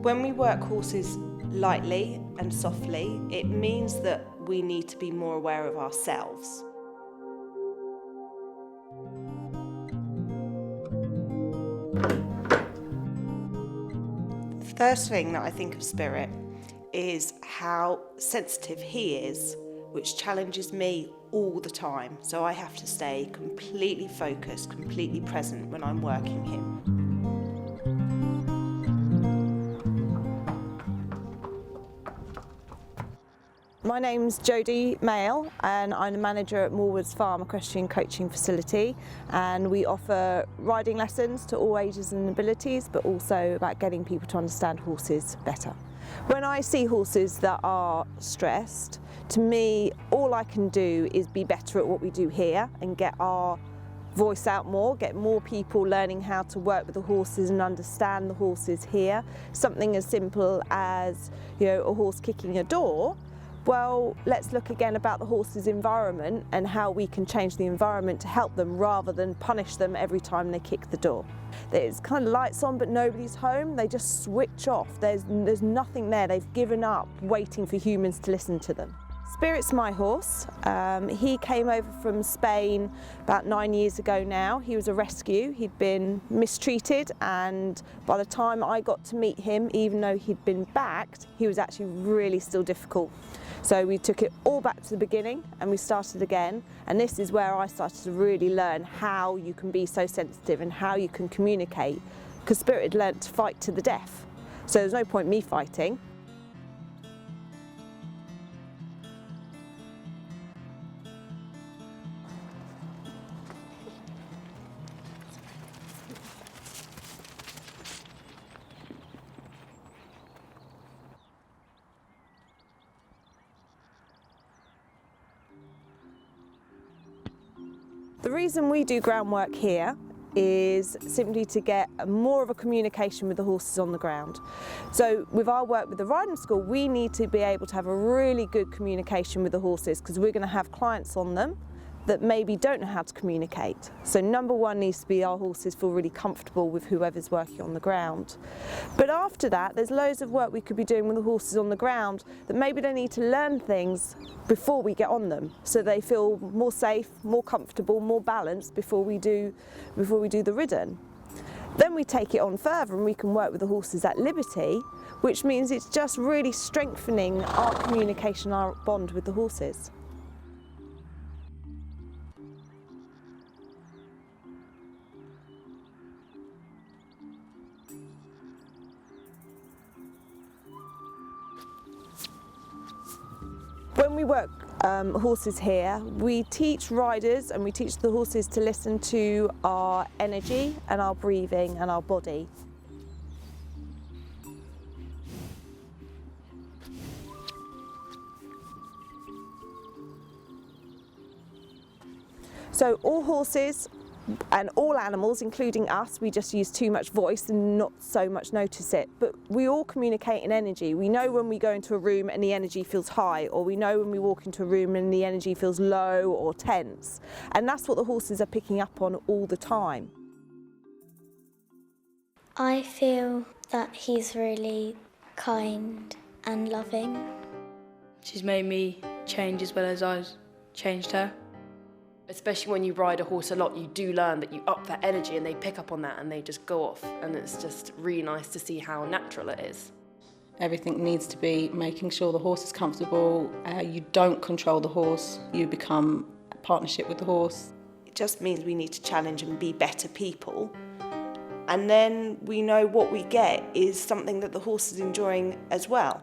When we work horses lightly and softly, it means that we need to be more aware of ourselves. The first thing that I think of Spirit is how sensitive he is, which challenges me all the time. So I have to stay completely focused, completely present when I'm working him. My name's Jodie Mail and I'm the manager at Moorwards Farm Equestrian Coaching Facility, and we offer riding lessons to all ages and abilities, but also about getting people to understand horses better. When I see horses that are stressed, to me all I can do is be better at what we do here and get our voice out more, get more people learning how to work with the horses and understand the horses here. Something as simple as, a horse kicking a door. Well, let's look again about the horse's environment and how we can change the environment to help them rather than punish them every time they kick the door. There's kind of lights on but nobody's home, they just switch off. There's nothing there, they've given up waiting for humans to listen to them. Spirit's my horse. He came over from Spain about 9 years ago now. He was a rescue. He'd been mistreated, and by the time I got to meet him, even though he'd been backed, he was actually really still difficult. So we took it all back to the beginning and we started again, and this is where I started to really learn how you can be so sensitive and how you can communicate, because Spirit had learnt to fight to the death. So there's no point me fighting. The reason we do groundwork here is simply to get more of a communication with the horses on the ground. So with our work with the riding school, we need to be able to have a really good communication with the horses, because we're going to have clients on them that maybe don't know how to communicate. So number one needs to be our horses feel really comfortable with whoever's working on the ground. But after that, there's loads of work we could be doing with the horses on the ground that maybe they need to learn things before we get on them, so they feel more safe, more comfortable, more balanced before we do the ridden. Then we take it on further and we can work with the horses at liberty, which means it's just really strengthening our communication, our bond with the horses. When we work horses here, we teach riders and we teach the horses to listen to our energy and our breathing and our body. So all horses and all animals, including us, we just use too much voice and not so much notice it. But we all communicate in energy. We know when we go into a room and the energy feels high, or we know when we walk into a room and the energy feels low or tense. And that's what the horses are picking up on all the time. I feel that he's really kind and loving. She's made me change as well as I've changed her. Especially when you ride a horse a lot, you do learn that you up that energy and they pick up on that and they just go off. And it's just really nice to see how natural it is. Everything needs to be making sure the horse is comfortable. You don't control the horse, you become a partnership with the horse. It just means we need to challenge and be better people. And then we know what we get is something that the horse is enjoying as well.